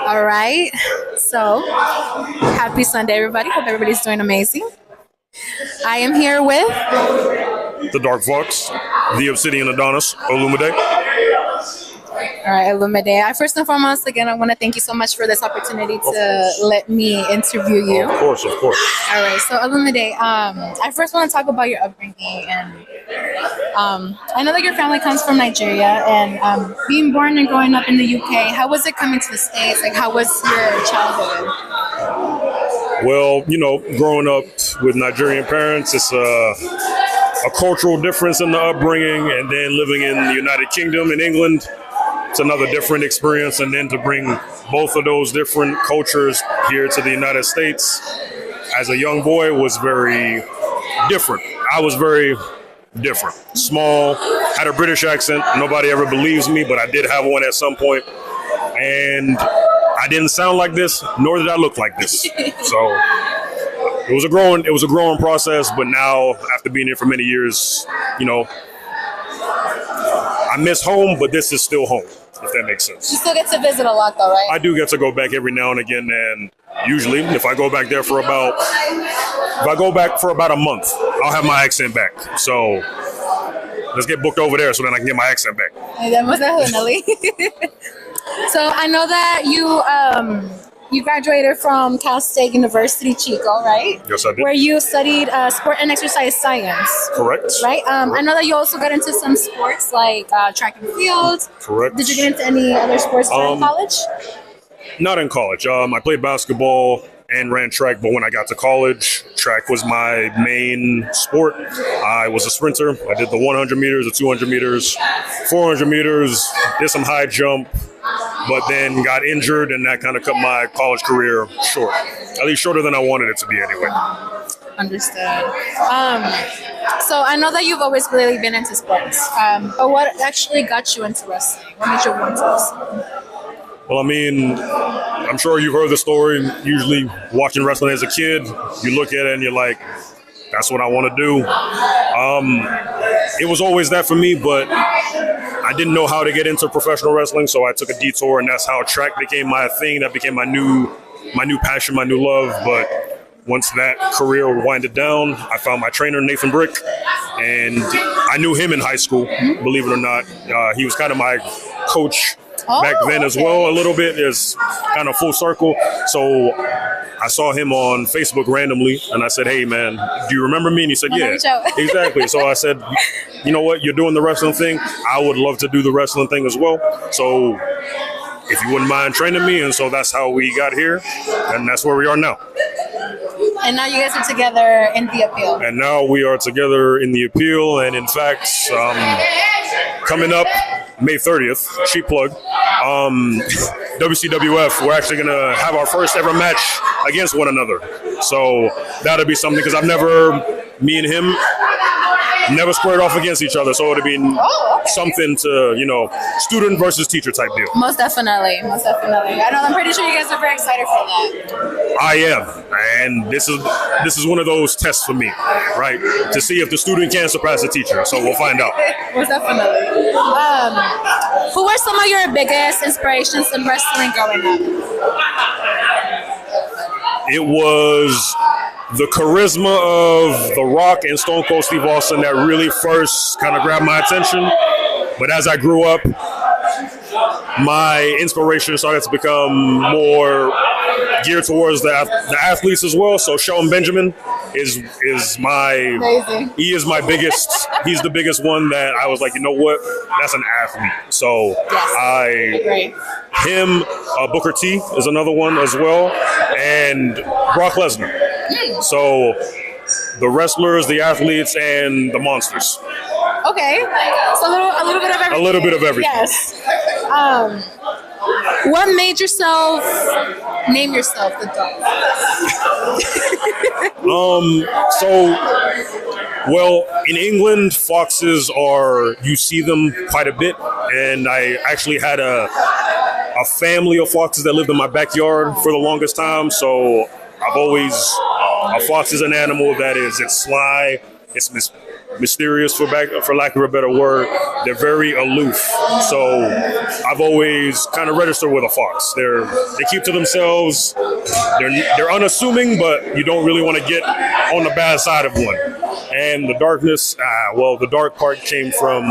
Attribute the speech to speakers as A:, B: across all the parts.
A: All right. So, happy Sunday, everybody. Hope everybody's doing amazing. I am here with
B: the Darkfox, the Obsidian Adonis, Olumide.
A: All right, Olumide. First and foremost, again, I want to thank you so much for this opportunity to let me interview you.
B: Of course.
A: All right, so Olumide, I first want to talk about your upbringing, and I know that your family comes from Nigeria, and being born and growing up in the UK, how was it coming to the States? Like, how was your childhood?
B: Well, growing up with Nigerian parents, it's a cultural difference in the upbringing, and then living in the United Kingdom in England, it's another different experience. And then to bring both of those different cultures here to the United States as a young boy was very different. I was very different. Small, had a British accent. Nobody ever believes me, but I did have one at some point. And I didn't sound like this, nor did I look like this. So it was a growing process, but now after being here for many years, I miss home, but this is still home, if that makes sense.
A: You still get to visit a lot though, right?
B: I do get to go back every now and again, and usually if I go back there for about a month, I'll have my accent back. So let's get booked over there so then I can get my accent back.
A: Yeah, most definitely. So I know that you graduated from Cal State University, Chico, right?
B: Yes, I did.
A: Where you studied sport and exercise science.
B: Correct.
A: Right? I know that you also got into some sports like track and field.
B: Correct.
A: Did you get into any other sports during college?
B: Not in college. I played basketball and ran track, but when I got to college, track was my main sport. I was a sprinter. I did the 100 meters, the 200 meters, 400 meters, did some high jump, but then got injured, and that kind of cut my college career short. At least shorter than I wanted it to be anyway.
A: Understood. So I know that you've always really been into sports, but what actually got you into wrestling? What made you want to wrestle?
B: Well, I'm sure you've heard the story. Usually watching wrestling as a kid, you look at it and you're like, that's what I want to do. It was always that for me, but I didn't know how to get into professional wrestling, so I took a detour, and that's how track became my thing. That became my new passion, my new love. But once that career winded down, I found my trainer, Nathan Brick, and I knew him in high school, believe it or not. He was kind of my coach back then as well, a little bit. Is kind of full circle. So I saw him on Facebook randomly, and I said, "Hey, man, do you remember me?" And he said, "Yeah, exactly." So I said, "You know what? You're doing the wrestling thing. I would love to do the wrestling thing as well. So if you wouldn't mind training me." And so that's how we got here, and that's where we are now.
A: And now you guys are together in the appeal.
B: And now we are together in the appeal, and in fact, coming up May 30th, cheap plug, WCWF, we're actually going to have our first ever match against one another. So that'll be something, because me and him never squared off against each other. So it'll be something to, student versus teacher type deal.
A: Most definitely. I'm pretty sure you guys are very excited for that.
B: I am. And this is one of those tests for me, right? To see if the student can surpass the teacher. So we'll find out.
A: Most definitely. Who were some of your biggest inspirations in wrestling growing up?
B: It was the charisma of The Rock and Stone Cold Steve Austin that really first kind of grabbed my attention. But as I grew up, my inspiration started to become more geared towards the athletes as well. So Shelton Benjamin is my
A: amazing.
B: He is my biggest. He's the biggest one that I was like, you know what? That's an athlete. So
A: yes, agree.
B: Him, Booker T is another one as well, and Brock Lesnar. So the wrestlers, the athletes, and the monsters.
A: Okay, so a little bit of everything.
B: A little bit of everything.
A: Yes. What made yourself name yourself the Dog?
B: Well, in England, foxes you see them quite a bit, and I actually had a family of foxes that lived in my backyard for the longest time. So a fox is an animal that it's sly, it's mysterious, for lack of a better word. They're very aloof. So I've always kind of registered with a fox. They keep to themselves. They're unassuming, but you don't really want to get on the bad side of one. And the darkness, the dark part came from,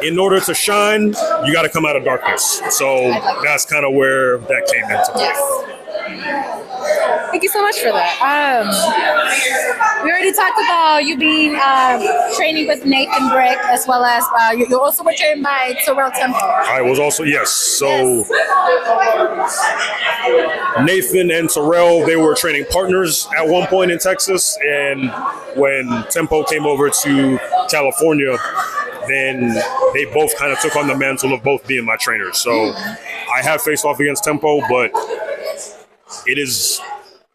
B: in order to shine, you got to come out of darkness. So that's kind of where that came into play.
A: Yes. Thank you so much for that. We already talked about you being training with Nathan Brick, as well as you also were trained by Terrell Temple.
B: I was also, yes. So Nathan and Terrell, they were training partners at one point in Texas. And when Tempo came over to California, then they both kind of took on the mantle of both being my trainers. So I have faced off against Tempo, but it is,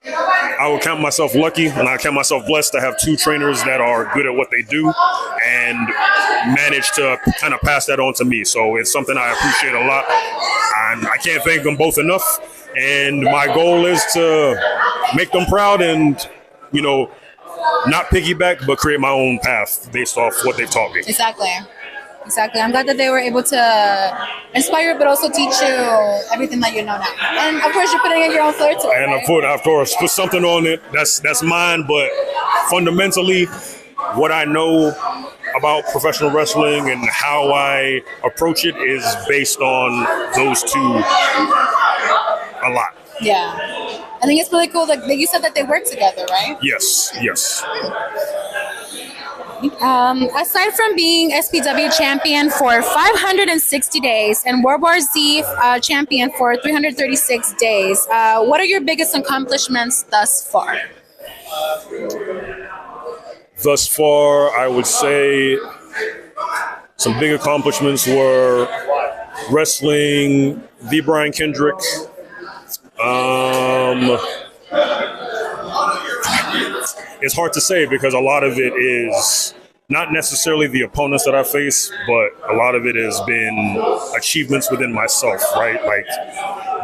B: I would count myself lucky and I count myself blessed to have two trainers that are good at what they do and manage to kind of pass that on to me. So it's something I appreciate a lot. And I can't thank them both enough. And my goal is to make them proud and, you know, not piggyback, but create my own path based off what they've taught me.
A: Exactly. I'm glad that they were able to inspire, but also teach you everything that you know now. And of course, you're putting in your own flair to it.
B: And
A: right?
B: of course, put something on it. That's mine. But fundamentally, what I know about professional wrestling and how I approach it is based on those two a lot.
A: Yeah. I think it's really cool that you said that they work together, right?
B: Yes.
A: Aside from being SPW champion for 560 days and World War Z champion for 336 days, what are your biggest accomplishments thus far?
B: Thus far, I would say some big accomplishments were wrestling the Brian Kendrick. It's hard to say because a lot of it is not necessarily the opponents that I face, but a lot of it has been achievements within myself, right? Like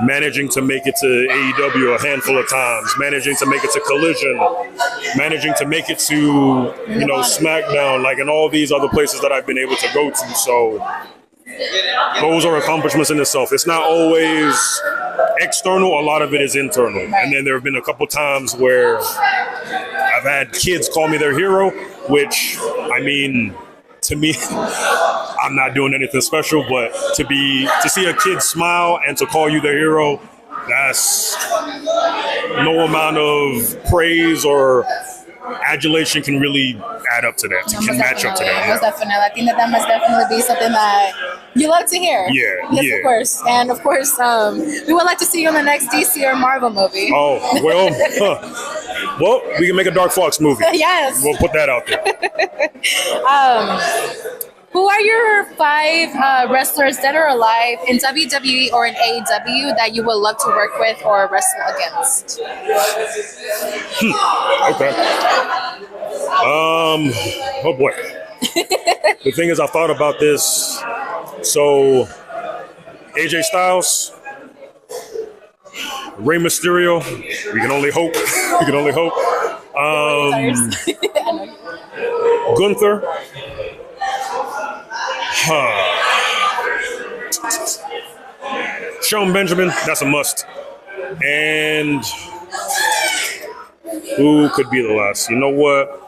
B: managing to make it to AEW a handful of times, managing to make it to Collision, managing to make it to, you know, SmackDown, like in all these other places that I've been able to go to. So those are accomplishments in itself. It's not always external, a lot of it is internal. And then there have been a couple times where I've had kids call me their hero, which, I mean, to me, I'm not doing anything special, but to see a kid smile and to call you their hero, that's no amount of praise or adulation can really add up to that, can match up to that.
A: Most definitely. I think that must definitely be something that you love to hear.
B: Yeah.
A: Yes, of course. And of course, we would like to see you in the next DC or Marvel movie.
B: Oh, well, well, we can make a Dark Fox movie.
A: Yes.
B: We'll put that out there.
A: Who are your 5 wrestlers that are alive in WWE or in AEW that you would love to work with or wrestle against?
B: Okay. Oh boy. The thing is, I thought about this. So, AJ Styles, Rey Mysterio. We can only hope. Gunther. Sean Benjamin, that's a must. And who could be the last? You know what?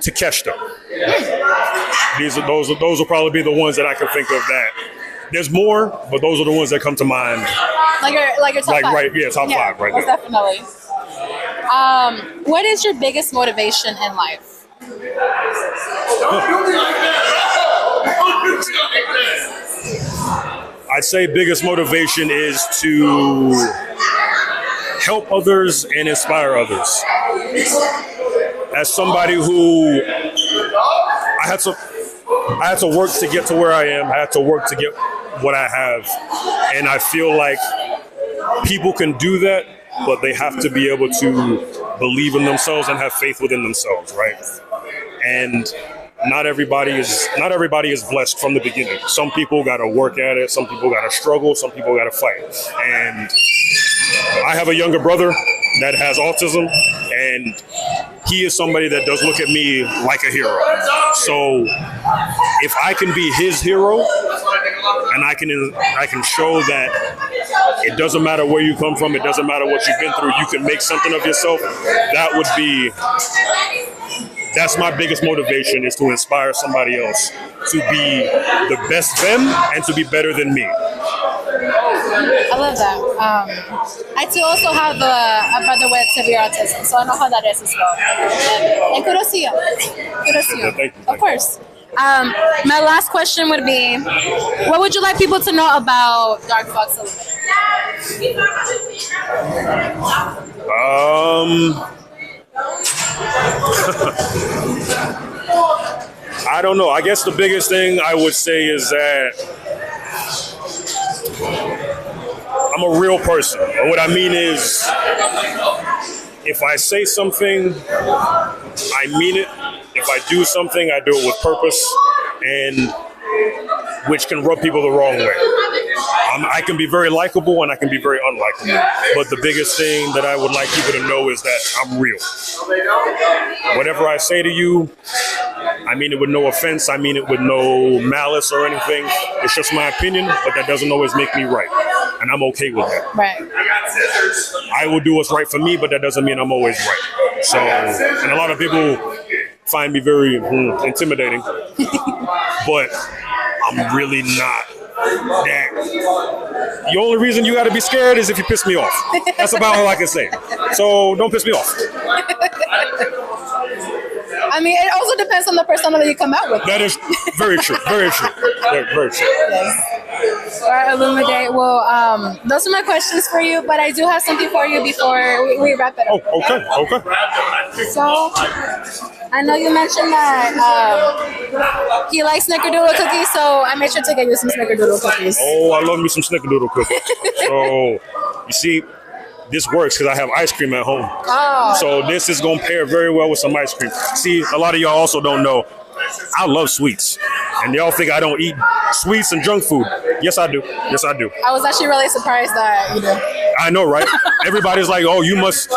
B: Takeshita. Those will probably be the ones that I can think of that. There's more, but those are the ones that come to mind.
A: Like your top 5.
B: Right, yeah, top 5 right
A: most
B: there.
A: Definitely. What is your biggest motivation in life?
B: I'd say biggest motivation is to help others and inspire others. As somebody who I had to work to get to where I am. I had to work to get what I have. And I feel like people can do that, but they have to be able to believe in themselves and have faith within themselves, right? And not everybody is blessed from the beginning. Some people got to work at it. Some people got to struggle. Some people got to fight. And I have a younger brother that has autism, and he is somebody that does look at me like a hero. So if I can be his hero, and I can show that it doesn't matter where you come from, it doesn't matter what you've been through, you can make something of yourself, that's my biggest motivation, is to inspire somebody else to be the best them and to be better than me.
A: I love that. I too also have a brother with severe autism, so I know how that is as well. And kudos to you. Kudos to you.
B: Thank you.
A: Of course. My last question would be, what would you like people to know about Darkfox Olumide?
B: I don't know. I guess the biggest thing I would say is that I'm a real person. And what I mean is, if I say something, I mean it. If I do something, I do it with purpose, and which can rub people the wrong way. I can be very likable and I can be very unlikable. But the biggest thing that I would like people to know is that I'm real. Whatever I say to you, I mean it with no offense. I mean it with no malice or anything. It's just my opinion, but that doesn't always make me right. And I'm okay with that.
A: Right.
B: I will do what's right for me, but that doesn't mean I'm always right. So, and a lot of people find me very intimidating, but I'm really not that. The only reason you got to be scared is if you piss me off. That's about all I can say. So don't piss me off.
A: I mean, it also depends on the persona that you come out with.
B: That is very true. Very true. Very true.
A: Yes. All right, Olumide. Well, those are my questions for you, but I do have something for you before we wrap it up.
B: Oh, okay. Okay.
A: So, I know you mentioned that he likes snickerdoodle cookies, so I made sure to get you some snickerdoodle cookies.
B: Oh, I love me some snickerdoodle cookies. So, you see, this works because I have ice cream at home.
A: Oh.
B: So this is going to pair very well with some ice cream. See, a lot of y'all also don't know, I love sweets. And y'all think I don't eat sweets and junk food. Yes, I do. Yes, I do.
A: I was actually really surprised that you did.
B: I know, right? Everybody's like, oh, you must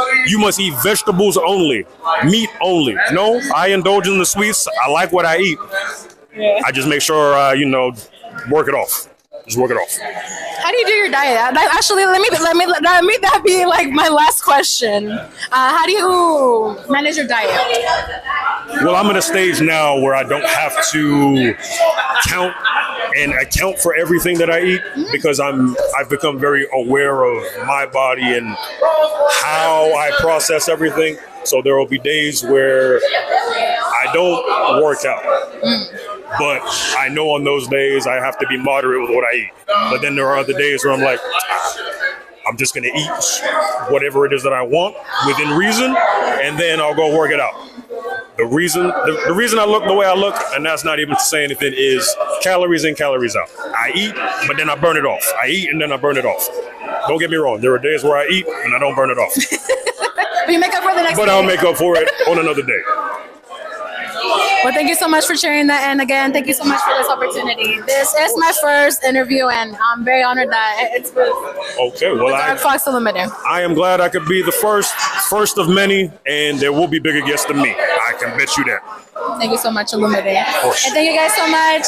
B: eat vegetables only, meat only. No, I indulge in the sweets. I like what I eat.
A: Yeah.
B: I just make sure, work it off. Just work it off.
A: How do you do your diet? Actually, let me that be like my last question. How do you manage your diet?
B: Well, I'm at a stage now where I don't have to account for everything that I eat because I've become very aware of my body and how I process everything. So there will be days where I don't work out. But I know on those days I have to be moderate with what I eat. But then there are other days where I'm like, I'm just going to eat whatever it is that I want within reason, and then I'll go work it out. The reason I look the way I look, and that's not even to say anything, is calories in, calories out. I eat, but then I burn it off. I eat, and then I burn it off. Don't get me wrong. There are days where I eat, and I don't burn it off.
A: But you make up for the next day.
B: But I'll make up for it on another day.
A: Well, thank you so much for sharing that. And again, thank you so much for this opportunity. This is my first interview, and I'm very honored that it's with Darkfox Olumide.
B: I am glad I could be the first of many, and there will be bigger guests than me. I can bet you that.
A: Thank you so much, Olumide. And thank you guys so much.